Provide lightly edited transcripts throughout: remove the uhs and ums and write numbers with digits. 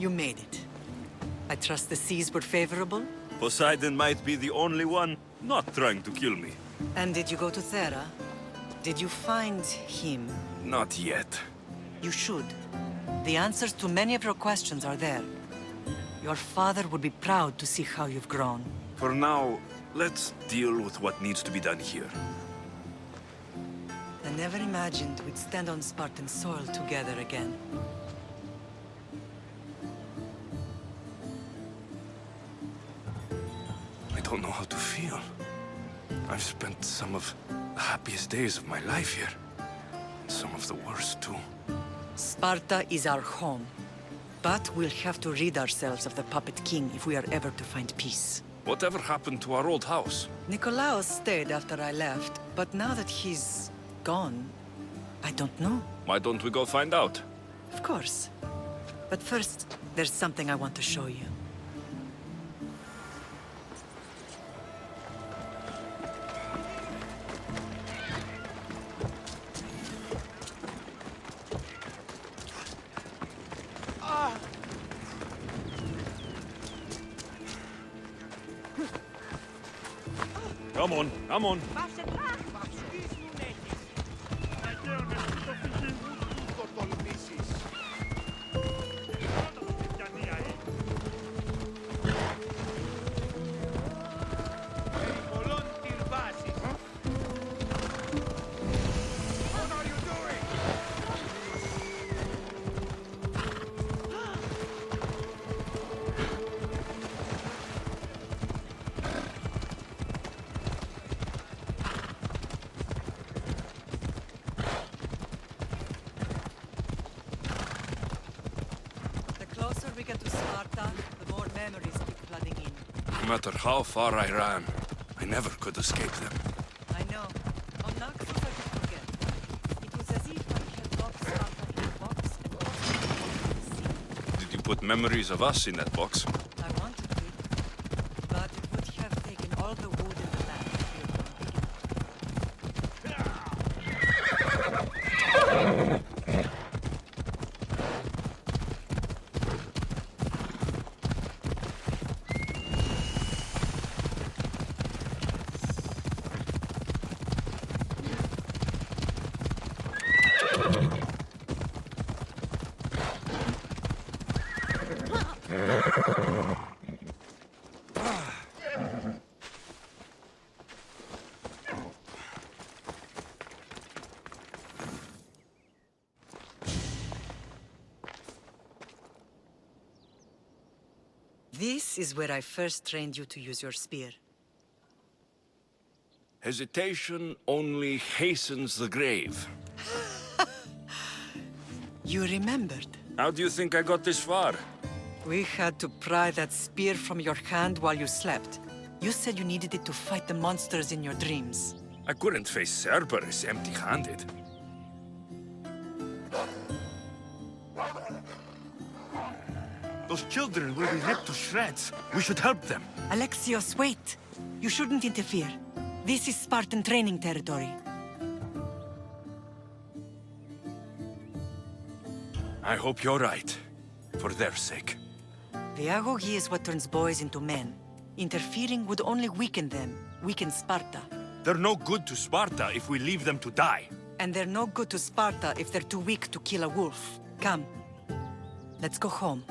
You made it. I trust the seas were favorable? Poseidon might be the only one not trying to kill me. And did you go to Thera? Did you find him? Not yet. You should. The answers to many of your questions are there. Your father would be proud to see how you've grown. For now, let's deal with what needs to be done here. I never imagined we'd stand on Spartan soil together again. I don't know how to feel. I've spent some of the happiest days of my life here. Some of the worst, too. Sparta is our home. But we'll have to rid ourselves of the Puppet King if we are ever to find peace. Whatever happened to our old house? Nikolaos stayed after I left, but now that he's gone, I don't know. Why don't we go find out? Of course. But first, there's something I want to show you. Come on, come on. The closer we get to Sparta, the more memories keep flooding in. No matter how far I ran, I never could escape them. I know. On Naxos I could forget. It was as if I had locked Sparta in a box and forced it to the sea. Did you put memories of us in that box? I wanted to, but it would have taken all the wood in the land to build one big enough. This is where I first trained you to use your spear. Hesitation only hastens the grave. You remembered. How do you think I got this far? We had to pry that spear from your hand while you slept. You said you needed it to fight the monsters in your dreams. I couldn't face Cerberus empty-handed. Those children will be ripped to shreds. We should help them. Alexios, wait! You shouldn't interfere. This is Spartan training territory. I hope you're right. For their sake. The Agogi is what turns boys into men. Interfering would only weaken them, weaken Sparta. They're no good to Sparta if we leave them to die. And they're no good to Sparta if they're too weak to kill a wolf. Come. Let's go home.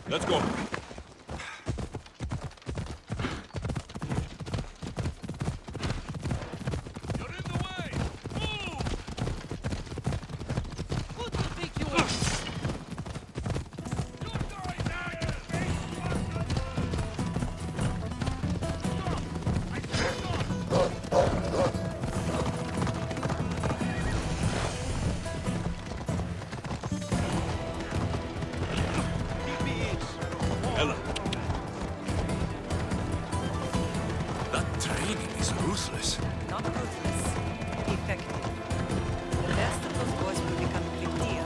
Let's go. You're in the way! Move! Who do you think you are? You're dying now, you big bastard! Stop! I said stop! Ella, That training is ruthless. Not ruthless. Effective. The last of those boys will become Cryptia,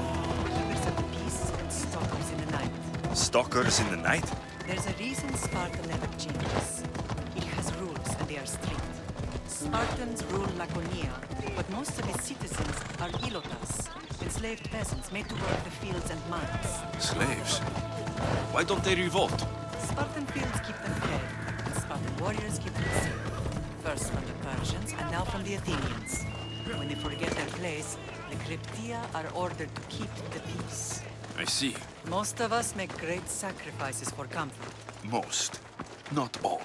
keepers of the peace and stalkers in the night. stalkers in the night? There's a reason Sparta never changes. It has rules, and they are strict. Spartans rule Laconia, but most of its citizens are ilotas, enslaved peasants made to work the fields and mines. Slaves. Why don't they revolt? Spartan fields keep them fed, and Spartan warriors keep them safe. First from the Persians, and now from the Athenians. When they forget their place, the Cryptia are ordered to keep the peace. I see. Most of us make great sacrifices for comfort. Most. Not all.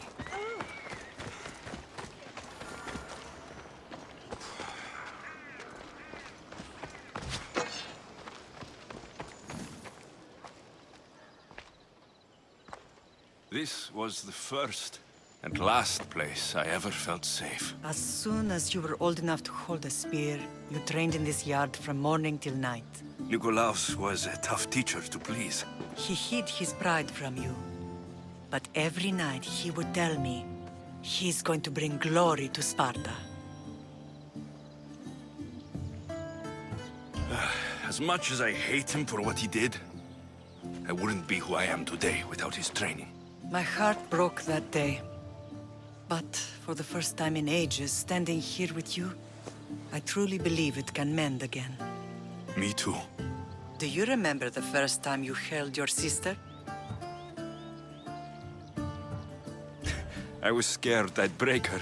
This was the first and last place I ever felt safe. As soon as you were old enough to hold a spear, you trained in this yard from morning till night. Nikolaos was a tough teacher to please. He hid his pride from you. But every night he would tell me, he's going to bring glory to Sparta. As much as I hate him for what he did, I wouldn't be who I am today without his training. My heart broke that day. But for the first time in ages, standing here with you, I truly believe it can mend again. Me too. Do you remember the first time you held your sister? I was scared I'd break her.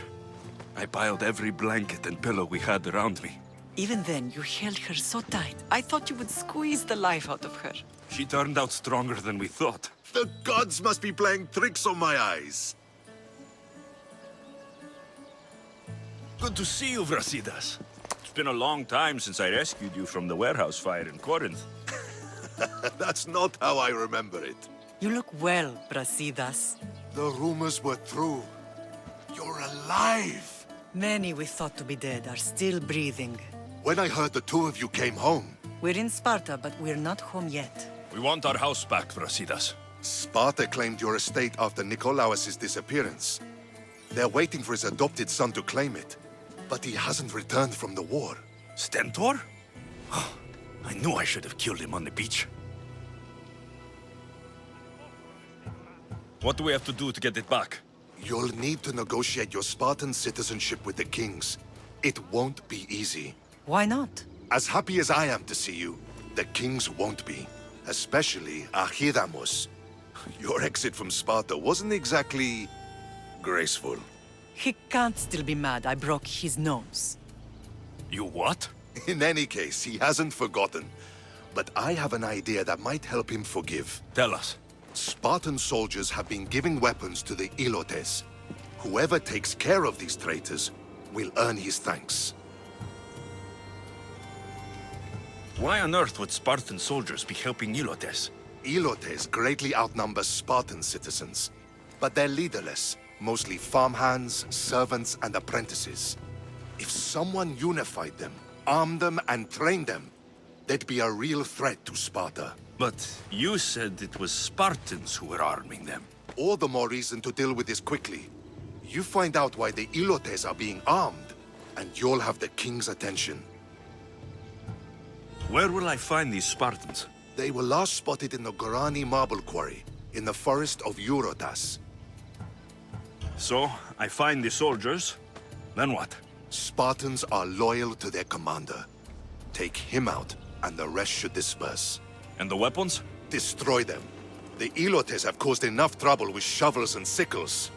I piled every blanket and pillow we had around me. Even then, you held her so tight. I thought you would squeeze the life out of her. She turned out stronger than we thought. The gods must be playing tricks on my eyes. good to see you, Brasidas. It's been a long time since I rescued you from the warehouse fire in Corinth. That's not how I remember it. You look well, Brasidas. The rumors were true. You're alive! Many we thought to be dead are still breathing. When I heard the two of you came home, We're in Sparta, but we're not home yet. We want our house back, Brasidas. Sparta claimed your estate after Nikolaos' disappearance. They're waiting for his adopted son to claim it. But he hasn't returned from the war. Stentor? I knew I should have killed him on the beach. What do we have to do to get it back? You'll need to negotiate your Spartan citizenship with the kings. It won't be easy. Why not? As happy as I am to see you, the kings won't be. Especially Archidamos. Your exit from Sparta wasn't exactly graceful. He can't still be mad I broke his nose. You what? In any case, he hasn't forgotten. But I have an idea that might help him forgive. Tell us. Spartan soldiers have been giving weapons to the Ilotes. Whoever takes care of these traitors will earn his thanks. Why on earth would Spartan soldiers be helping Ilotes? Ilotes greatly outnumber Spartan citizens, but they're leaderless, mostly farmhands, servants, and apprentices. If someone unified them, armed them, and trained them, they'd be a real threat to Sparta. But you said it was Spartans who were arming them. All the more reason to deal with this quickly. You find out why the Ilotes are being armed, and you'll have the king's attention. Where will I find these Spartans? They were last spotted in the Gorani marble quarry, in the forest of Eurotas. So, I find the soldiers. Then what? Spartans are loyal to their commander. Take him out, and the rest should disperse. And the weapons? Destroy them. The Elotes have caused enough trouble with shovels and sickles.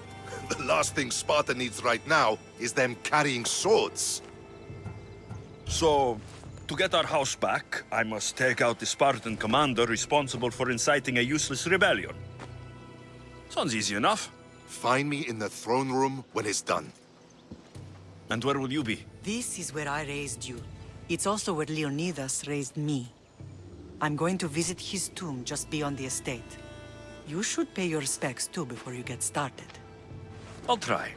The last thing Sparta needs right now is them carrying swords. So, to get our house back, I must take out the Spartan commander responsible for inciting a useless rebellion. Sounds easy enough. Find me in the throne room when it's done. And where will you be? This is where I raised you. It's also where Leonidas raised me. I'm going to visit his tomb just beyond the estate. You should pay your respects too before you get started. I'll try.